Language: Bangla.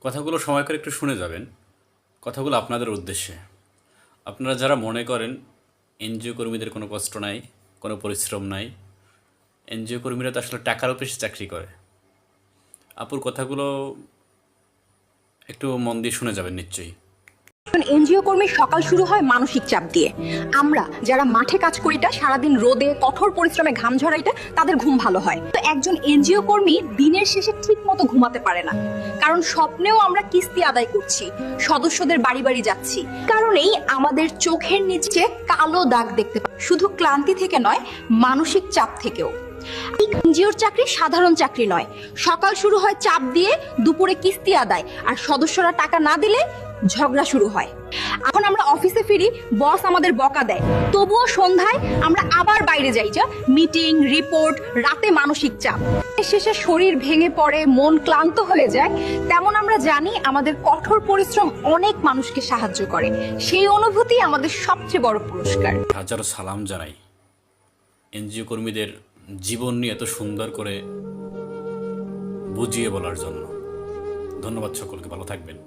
কথাগুলো সময় করে একটু শুনে যাবেন। কথাগুলো আপনাদের উদ্দেশ্যে। আপনারা যারা মনে করেন এনজিও কর্মীদের কোনো কষ্ট নাই, কোনো পরিশ্রম নাই, এনজিও কর্মীরা তো আসলে টাকার অফিসে চাকরি করে। আপুর কথাগুলো একটু মন দিয়ে শুনে যাবেন নিশ্চয়ই। এনজিও কর্মীর সকাল শুরু হয় মানসিক চাপ দিয়ে। আমরা যারা মাঠে কাজ করিটা, সারাদিন রোদে কঠোর পরিশ্রমে ঘাম ঝরাইটা, তাদের ঘুম ভালো হয়। তো একজন এনজিও কর্মী দিনের শেষে ঠিক মতো ঘুমাতে পারে না, কারণ স্বপ্নেও আমরা কিস্তি আদায় করছি, সদস্যদের বাড়ি বাড়ি যাচ্ছি। কারণেই আমাদের চোখের নিচে কালো দাগ দেখতে পাই, শুধু ক্লান্তি থেকে নয়, মানসিক চাপ থেকেও। এনজিওর চাকরি সাধারণ চাকরি নয়। সকাল শুরু হয় চাপ দিয়ে, দুপুরে কিস্তি আদায়, আর সদস্যরা টাকা না দিলে ঝগড়া শুরু হয়। এখন আমরা অফিসে ফিরি, বস আমাদের বকা দেয়, তবুও সন্ধ্যায় আমরা আবার বাইরে যাই, যা মিটিং, রিপোর্ট, রাতে মানসিক চাপ। শেষে শরীর ভেঙে পড়ে, মন ক্লান্ত হয়ে যায়। তেমন আমরা জানি আমাদের কঠোর পরিশ্রম অনেক মানুষকে সাহায্য করে। সেই অনুভূতি আমাদের সবচেয়ে বড় পুরস্কার। হাজারো সালাম জানাই এনজিও কর্মীদের জীবন নিয়ে এত সুন্দর করে বুঝিয়ে বলার জন্য। ধন্যবাদ সকলকে, ভালো থাকবেন।